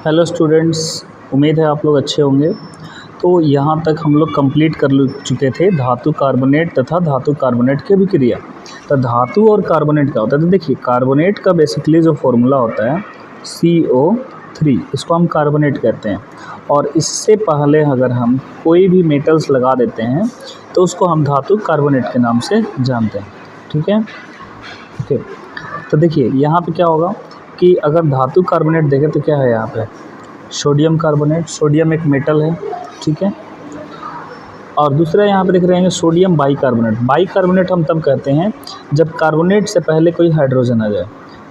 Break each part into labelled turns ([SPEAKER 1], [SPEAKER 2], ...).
[SPEAKER 1] Hello students, उम्मीद है आप लोग अच्छे होंगे। तो यहाँ तक हम लोग कंप्लीट कर चुके थे धातु कार्बोनेट तथा धातु कार्बोनेट की अभिक्रिया। तो धातु और कार्बोनेट क्या होता है, तो देखिए कार्बोनेट का बेसिकली जो फॉर्मूला होता है CO3, इसको हम कार्बोनेट कहते हैं। और इससे पहले अगर हम कोई भी मेटल्स लगा देते हैं तो उसको हम धातु कार्बोनेट के नाम से जानते हैं। ठीक है, ओके। तो देखिए यहाँ पे क्या होगा कि अगर धातु कार्बोनेट देखें तो क्या है यहाँ पे सोडियम कार्बोनेट। सोडियम एक मेटल है, ठीक है। और दूसरा यहाँ पे देख रहे हैं सोडियम बाइकार्बोनेट। बाइकार्बोनेट हम तब कहते हैं जब कार्बोनेट से पहले कोई हाइड्रोजन आ जाए,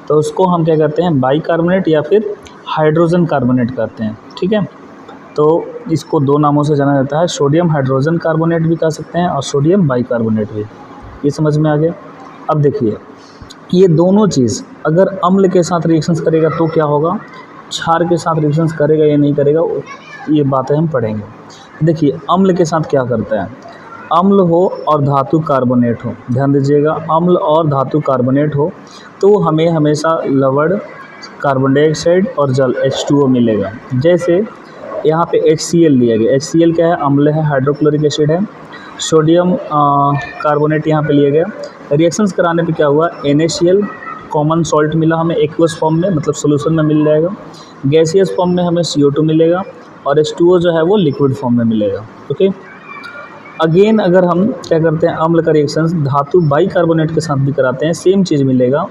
[SPEAKER 1] तो उसको हम क्या कहते हैं, बाइकार्बोनेट या फिर हाइड्रोजन कार्बोनेट कहते हैं। ठीक है, तो इसको दो नामों से जाना जाता है, सोडियम हाइड्रोजन कार्बोनेट भी कह सकते हैं और सोडियम बाइकार्बोनेट भी। ये समझ में आ गया। अब देखिए ये दोनों चीज़ अगर अम्ल के साथ रिएक्शंस करेगा तो क्या होगा, क्षार के साथ रिएक्शंस करेगा या नहीं करेगा, ये बातें हम पढ़ेंगे। देखिए अम्ल के साथ क्या करता है, अम्ल हो और धातु कार्बोनेट हो, ध्यान दीजिएगा, अम्ल और धातु कार्बोनेट हो तो हमें हमेशा लवण, कार्बन डाइऑक्साइड और जल H2O मिलेगा। जैसे यहाँ पे HCl लिया गया, HCl क्या है, अम्ल है, हाइड्रोक्लोरिक एसिड है। सोडियम कार्बोनेट यहाँ पे लिया गया, रिएक्शंस कराने पे क्या हुआ, NaCl कॉमन सॉल्ट मिला हमें एक्वस फॉर्म में, मतलब सोल्यूशन में मिल जाएगा। गैसियस फॉर्म में हमें CO2 मिलेगा और H2O जो है वो लिक्विड फॉर्म में मिलेगा। ओके, अगेन अगर हम क्या करते हैं, अम्ल का रिएक्शंस धातु बाइकार्बोनेट के साथ भी कराते हैं, सेम चीज़ मिलेगा,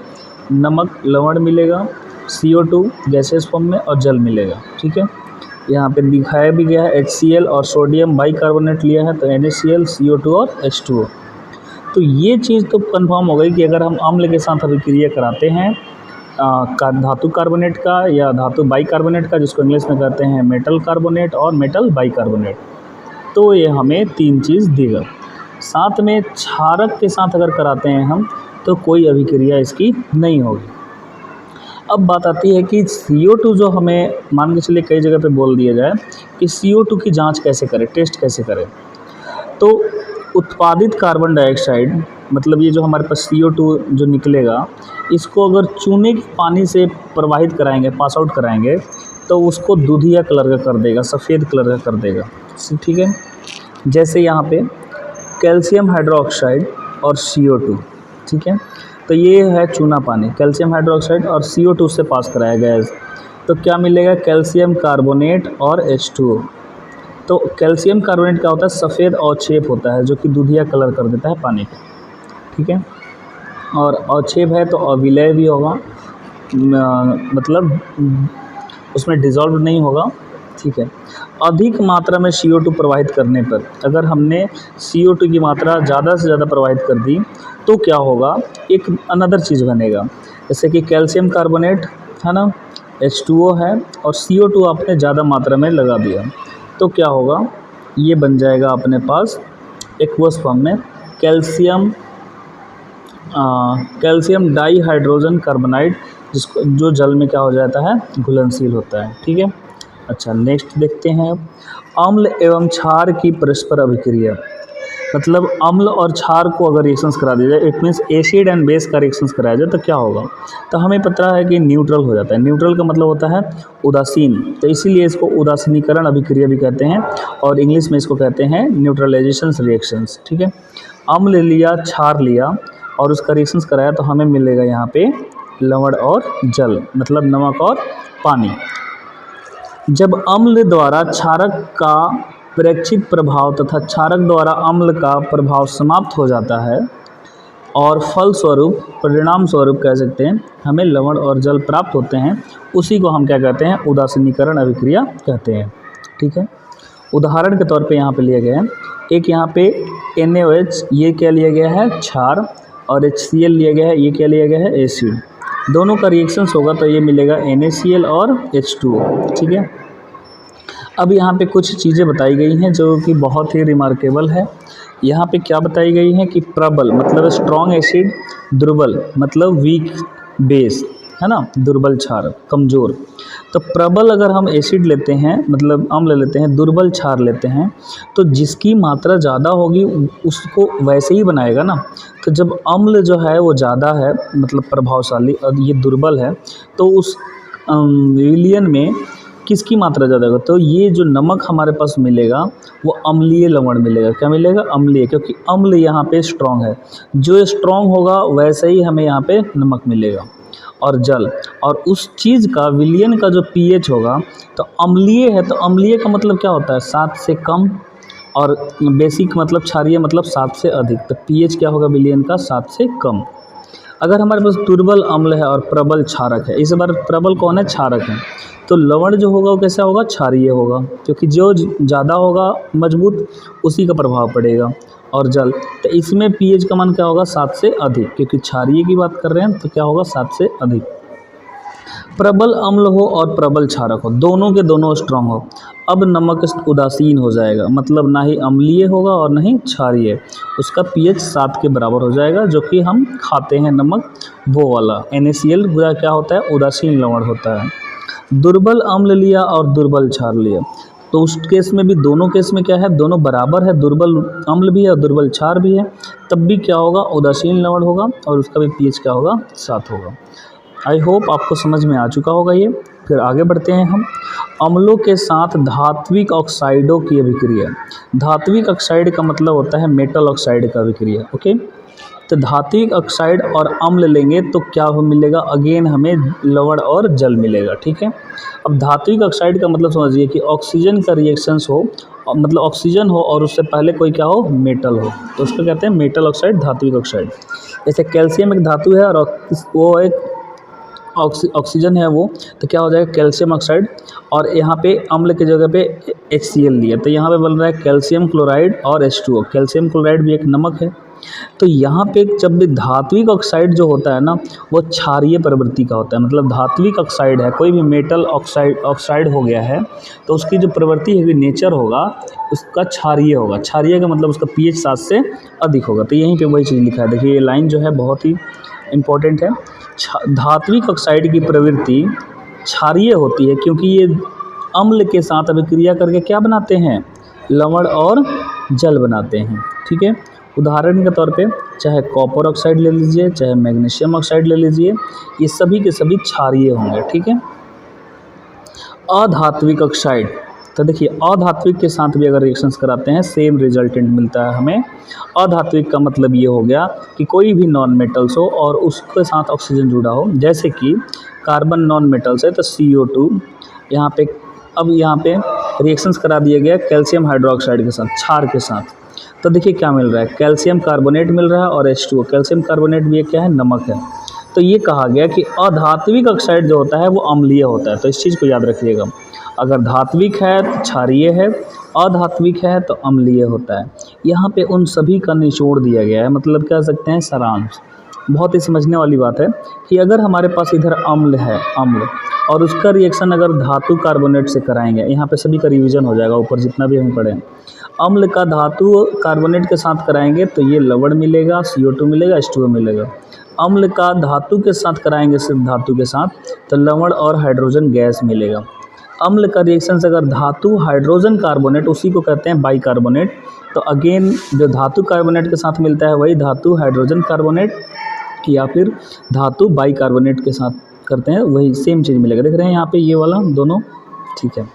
[SPEAKER 1] नमक, लवण मिलेगा, CO2 गैसियस फॉर्म में और जल मिलेगा। ठीक है, यहाँ पे दिखाया भी गया है HCl और सोडियम बाइकार्बोनेट लिया है तो NaCl, CO2 और H2O। तो ये चीज़ तो कंफर्म हो गई कि अगर हम अम्ल के साथ अभिक्रिया कराते हैं धातु कार्बोनेट का या धातु बाइकार्बोनेट का, जिसको इंग्लिश में कहते हैं मेटल कार्बोनेट और मेटल बाइकार्बोनेट, तो ये हमें तीन चीज़ देगा। साथ में क्षारक के साथ अगर कराते हैं हम तो कोई अभिक्रिया इसकी नहीं होगी। अब बात आती है कि CO2 जो हमें मान के चलिए कई जगह पे बोल दिया जाए कि CO2 की जांच कैसे करें, टेस्ट कैसे करें, तो उत्पादित कार्बन डाइऑक्साइड, मतलब ये जो हमारे पास CO2 जो निकलेगा, इसको अगर चूने के पानी से प्रवाहित कराएंगे, पास आउट कराएंगे, तो उसको दूधिया कलर का कर देगा, सफ़ेद कलर का कर देगा। ठीक है, जैसे यहाँ पे कैल्शियम हाइड्रोक्साइड और CO2, ठीक है, तो ये है चूना पानी, कैल्शियम हाइड्रोक्साइड और CO2 से पास कराया गया है, तो क्या मिलेगा, कैल्शियम कार्बोनेट और H2O। तो कैल्शियम कार्बोनेट क्या होता है, सफ़ेद अवक्षेप होता है जो कि दूधिया कलर कर देता है पानी को। ठीक है, और अवक्षेप है तो अविलय भी होगा, मतलब उसमें डिज़ोल्व नहीं होगा। ठीक है, अधिक मात्रा में CO2 प्रवाहित करने पर, अगर हमने CO2 की मात्रा ज़्यादा से ज़्यादा प्रवाहित कर दी तो क्या होगा, एक अनदर चीज़ बनेगा, जैसे कि कैल्शियम कार्बोनेट है ना, H2O है और CO2 आपने ज़्यादा मात्रा में लगा दिया, तो क्या होगा, ये बन जाएगा अपने पास एक्वस फॉर्म में कैल्शियम डाइहाइड्रोजन कार्बोनाइड, जिसको जो जल में क्या हो जाता है, घुलनशील होता है। ठीक है, अच्छा नेक्स्ट देखते हैं, अम्ल एवं क्षार की परस्पर अभिक्रिया। मतलब अम्ल और क्षार को अगर रिएक्शंस करा दिया जाए, it means acid and base का रिएक्शंस कराया जाए तो क्या होगा, तो हमें पता है कि न्यूट्रल हो जाता है। न्यूट्रल का मतलब होता है उदासीन, तो इसीलिए इसको उदासीनीकरण अभिक्रिया भी कहते हैं और इंग्लिश में इसको कहते हैं न्यूट्रलाइजेशन रिएक्शंस। ठीक है, अम्ल लिया, क्षार लिया और उसका रिएक्शंस कराया तो हमें मिलेगा यहाँ पे लवण और जल, मतलब नमक और पानी। जब अम्ल द्वारा क्षारक का प्रेक्षित प्रभाव तथा क्षारक द्वारा अम्ल का प्रभाव समाप्त हो जाता है और फलस्वरूप, परिणाम स्वरूप कह सकते हैं, हमें लवण और जल प्राप्त होते हैं, उसी को हम क्या कहते हैं, उदासीनीकरण अभिक्रिया कहते हैं। ठीक है, उदाहरण के तौर पे यहाँ पे लिया गया है, एक यहाँ पे NaOH, ये क्या लिया गया है, क्षार, और HCl लिया गया है, ये क्या लिया गया है, एसिड। दोनों का रिएक्शंस होगा तो ये मिलेगा NaCl और H2O। ठीक है, अब यहाँ पे कुछ चीज़ें बताई गई हैं जो कि बहुत ही रिमार्केबल है। यहाँ पे क्या बताई गई है कि प्रबल मतलब स्ट्रॉन्ग एसिड, दुर्बल मतलब वीक बेस, है ना, दुर्बल क्षार, कमज़ोर। तो प्रबल अगर हम एसिड लेते हैं, मतलब अम्ल लेते हैं, दुर्बल क्षार लेते हैं, तो जिसकी मात्रा ज़्यादा होगी उसको वैसे ही बनाएगा ना। तो जब अम्ल जो है वो ज़्यादा है, मतलब प्रभावशाली, और ये दुर्बल है, तो उस विलियन में किसकी मात्रा ज़्यादा होगा, तो ये जो नमक हमारे पास मिलेगा वो अम्लीय लवण मिलेगा। क्या मिलेगा? अम्लीय, क्योंकि अम्ल यहाँ पे स्ट्रॉन्ग है। जो स्ट्रॉन्ग होगा वैसे ही हमें यहाँ पे नमक मिलेगा। और जल, और उस चीज़ का विलयन का जो पीएच होगा, तो अम्लीय है तो अम्लीय का मतलब क्या होता है? 7 से कम, और बेसिक मतलब क्षारीय मतलब 7 से अधिक। तो पीएच क्या होगा विलयन का? 7 से कम। अगर हमारे पास दुर्बल अम्ल है और प्रबल क्षारक है, इस बार प्रबल कौन है? क्षारक है। तो लवण जो होगा वो कैसा होगा? क्षारीय होगा, क्योंकि जो ज़्यादा होगा मजबूत उसी का प्रभाव पड़ेगा। और जल, तो इसमें पीएच का मान क्या होगा? 7 से अधिक, क्योंकि क्षारीय की बात कर रहे हैं तो क्या होगा? 7 से अधिक। प्रबल अम्ल हो और प्रबल क्षारक हो, दोनों के दोनों स्ट्रांग हो, अब नमक उदासीन हो जाएगा, मतलब ना ही अम्लीय होगा और ना ही क्षारीय, उसका पीएच 7 के बराबर हो जाएगा। जो कि हम खाते हैं नमक, वो वाला NaCl क्या होता है? उदासीन लवण होता है। दुर्बल अम्ल लिया और दुर्बल क्षार लिया, तो उस केस में भी, दोनों केस में क्या है? दोनों बराबर है, दुर्बल अम्ल भी है और दुर्बल क्षार भी है, तब भी क्या होगा? उदासीन लवण होगा और उसका भी पीएच क्या होगा? 7 होगा। आई होप आपको समझ में आ चुका होगा ये। फिर आगे बढ़ते हैं हम। अम्लों के साथ धात्विक ऑक्साइडों की अभिक्रिया। धात्विक ऑक्साइड का मतलब होता है मेटल ऑक्साइड का अभिक्रिया। ओके, तो धात्विक ऑक्साइड और अम्ल लेंगे तो क्या हो मिलेगा? अगेन हमें लवण और जल मिलेगा। ठीक है, अब धात्विक ऑक्साइड का मतलब समझिए कि ऑक्सीजन का रिएक्शंस हो, मतलब ऑक्सीजन हो और उससे पहले कोई क्या हो? मेटल हो, तो उसको कहते हैं मेटल ऑक्साइड, धात्विक ऑक्साइड। जैसे कैल्शियम एक धातु है और वो एक ऑक्सीजन है वो, तो क्या हो जाएगा? Calcium oxide. और यहाँ पे अम्ल की जगह पे HCl लिया, तो यहाँ पे बन रहा है कैल्शियम क्लोराइड और H2O। कैल्शियम क्लोराइड भी एक नमक है। तो यहाँ पे जब भी धात्विक ऑक्साइड जो होता है ना, वो क्षारीय प्रवृत्ति का होता है। मतलब धात्विक ऑक्साइड है, कोई भी मेटल ऑक्साइड हो गया है, तो उसकी जो प्रवृत्ति है, नेचर होगा, उसका क्षारीय होगा। क्षारीय का मतलब उसका पीएच 7 से अधिक होगा। तो यहीं पे वही चीज़ लिखा है, देखिए ये लाइन जो है बहुत ही इम्पोर्टेंट है। धात्विक ऑक्साइड की प्रवृत्ति क्षारीय होती है, क्योंकि ये अम्ल के साथ अभिक्रिया करके क्या बनाते हैं? लवण और जल बनाते हैं। ठीक है, उदाहरण के तौर पे चाहे कॉपर ऑक्साइड ले लीजिए, चाहे मैग्नीशियम ऑक्साइड ले लीजिए, ये सभी के सभी क्षारीय होंगे। ठीक है, अधात्विक ऑक्साइड, तो देखिए अधात्विक के साथ भी अगर रिएक्शंस कराते हैं सेम रिजल्टेंट मिलता है हमें। अधात्विक का मतलब ये हो गया कि कोई भी नॉन मेटल्स हो और उसके साथ ऑक्सीजन जुड़ा हो, जैसे कि कार्बन नॉन मेटल्स है तो CO2 यहाँ पे। अब यहाँ पे रिएक्शंस करा दिया गया कैल्शियम हाइड्रोक्साइड के साथ, क्षार के साथ, तो देखिए क्या मिल रहा है? कैल्शियम कार्बोनेट मिल रहा है और H2O। कैल्शियम कार्बोनेट भी क्या है? नमक है। तो ये कहा गया कि अधात्विक ऑक्साइड जो होता है वो अम्लीय होता है। तो इस चीज़ को याद रखिएगा, अगर धात्विक है तो क्षारीय है, अधात्विक है तो अम्लीय होता है। यहाँ पे उन सभी का निचोड़ दिया गया है, मतलब कह सकते हैं सारांश। बहुत ही समझने वाली बात है कि अगर हमारे पास इधर अम्ल है, अम्ल, और उसका रिएक्शन अगर धातु कार्बोनेट से कराएंगे, यहाँ पे सभी का रिवीजन हो जाएगा ऊपर जितना भी हम पढ़ें। अम्ल का धातु कार्बोनेट के साथ कराएंगे तो ये लवण मिलेगा, CO2 मिलेगा, H2O मिलेगा। अम्ल का धातु के साथ कराएंगे, सिर्फ धातु के साथ, तो लवण और हाइड्रोजन गैस मिलेगा। अम्ल का रिएक्शन अगर धातु हाइड्रोजन कार्बोनेट, उसी को कहते हैं बाइकार्बोनेट, तो अगेन जो धातु कार्बोनेट के साथ मिलता है वही धातु हाइड्रोजन कार्बोनेट, या फिर धातु बाइकार्बोनेट के साथ करते हैं वही सेम चीज़ मिलेगा। देख रहे हैं यहाँ पे ये वाला दोनों। ठीक है,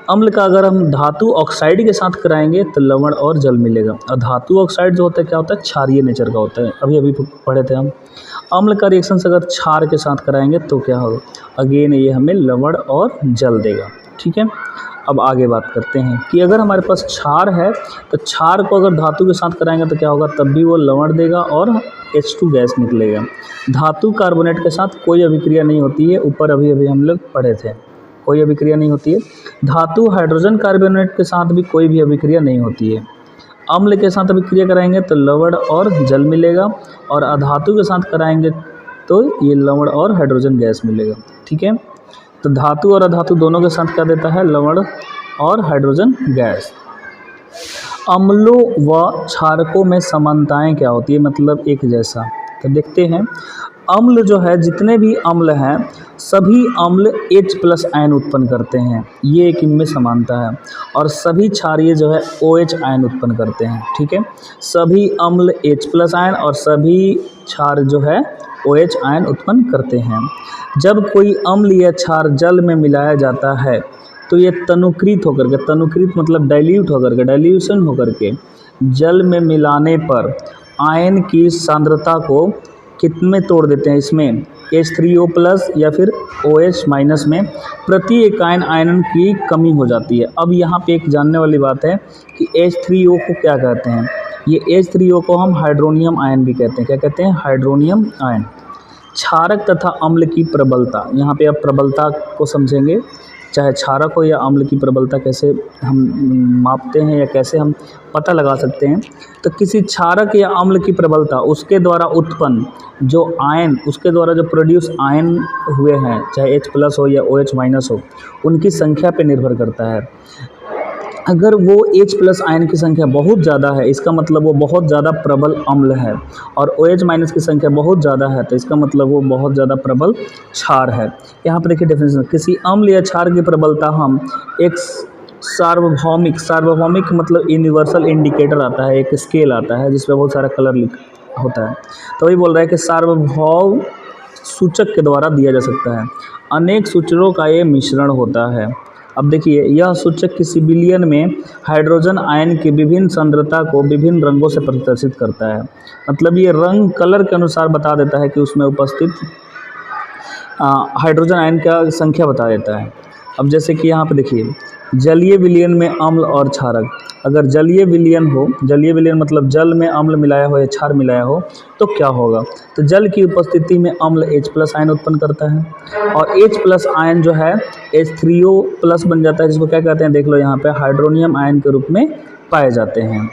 [SPEAKER 1] अम्ल का अगर हम धातु ऑक्साइड के साथ कराएंगे तो लवण और जल मिलेगा। और धातु ऑक्साइड जो होता है क्या होता है? क्षारीय नेचर का होता है, अभी पढ़े थे हम। अम्ल का रिएक्शन अगर क्षार के साथ कराएंगे तो क्या होगा? अगेन ये हमें लवण और जल देगा। ठीक है, अब आगे बात करते हैं कि अगर हमारे पास क्षार है तो क्षार को अगर धातु के साथ कराएंगे तो क्या होगा? तब भी वो लवण देगा और H2 गैस निकलेगा। धातु कार्बोनेट के साथ कोई अभिक्रिया नहीं होती है, ऊपर अभी हम लोग पढ़े थे, कोई अभिक्रिया नहीं होती है। धातु हाइड्रोजन कार्बोनेट के साथ भी कोई भी अभिक्रिया नहीं होती है। अम्ल के साथ अभिक्रिया कराएंगे तो लवण और जल मिलेगा, और अधातु के साथ कराएंगे तो ये लवण और हाइड्रोजन गैस मिलेगा। ठीक है, तो धातु और अधातु दोनों के साथ क्या देता है? लवण और हाइड्रोजन गैस। अम्लों व क्षारकों में समानताएं क्या होती है, मतलब एक जैसा? तो देखते हैं, अम्ल जो है, जितने भी अम्ल हैं सभी अम्ल H+ आयन उत्पन्न करते हैं, ये एक इनमें समानता है। और सभी क्षारीय जो है OH आयन उत्पन्न करते हैं। ठीक है, सभी अम्ल H+ आयन और सभी क्षार जो है OH आयन उत्पन्न करते हैं। जब कोई अम्ल या क्षार जल में मिलाया जाता है तो ये तनुकृत होकर के, तनुकृत मतलब डाइल्यूट होकर के, डाइल्यूशन होकर के जल में मिलाने पर आयन की सांद्रता को कितने तोड़ देते हैं, इसमें H3O प्लस या फिर OH माइनस में प्रति इकाई आयन की कमी हो जाती है। अब यहाँ पे एक जानने वाली बात है कि H3O को क्या कहते हैं। ये H3O को हम हाइड्रोनियम आयन भी कहते हैं। क्या कहते हैं? Hydronium ion. क्षारक तथा अम्ल की प्रबलता, यहाँ पे आप प्रबलता को समझेंगे, चाहे क्षारक हो या अम्ल की प्रबलता कैसे हम मापते हैं या कैसे हम पता लगा सकते हैं। तो किसी क्षारक या अम्ल की प्रबलता उसके द्वारा उत्पन्न जो आयन, उसके द्वारा जो प्रोड्यूस आयन हुए हैं, चाहे H प्लस हो या OH माइनस हो, उनकी संख्या पे निर्भर करता है। अगर वो H प्लस आयन की संख्या बहुत ज़्यादा है, इसका मतलब वो बहुत ज़्यादा प्रबल अम्ल है, और OH माइनस की संख्या बहुत ज़्यादा है तो इसका मतलब वो बहुत ज़्यादा प्रबल क्षार है। यहाँ पर देखिए डेफिनेशन, किसी अम्ल या क्षार की प्रबलता हम एक सार्वभौमिक, सार्वभौमिक मतलब यूनिवर्सल इंडिकेटर आता है, एक स्केल आता है जिसमें बहुत सारा कलर होता है, तो वही बोल रहा है कि सार्वभौम सूचक के द्वारा दिया जा सकता है। अनेक सूचकों का ये मिश्रण होता है। अब देखिए, यह सूचक किसी विलयन में हाइड्रोजन आयन की विभिन्न सांद्रता को विभिन्न रंगों से प्रदर्शित करता है। मतलब ये रंग कलर के अनुसार बता देता है कि उसमें उपस्थित हाइड्रोजन आयन का संख्या बता देता है। अब जैसे कि यहाँ पे देखिए, जलीय विलयन में अम्ल और क्षारक, अगर जलीय विलयन हो, जलीय विलयन मतलब जल में अम्ल मिलाया हो या क्षार मिलाया हो, तो क्या होगा? तो जल की उपस्थिति में अम्ल H प्लस आयन उत्पन्न करता है, और H प्लस आयन जो है H3O प्लस बन जाता है, जिसको क्या कहते हैं, देख लो यहाँ पे हाइड्रोनियम आयन के रूप में पाए जाते हैं।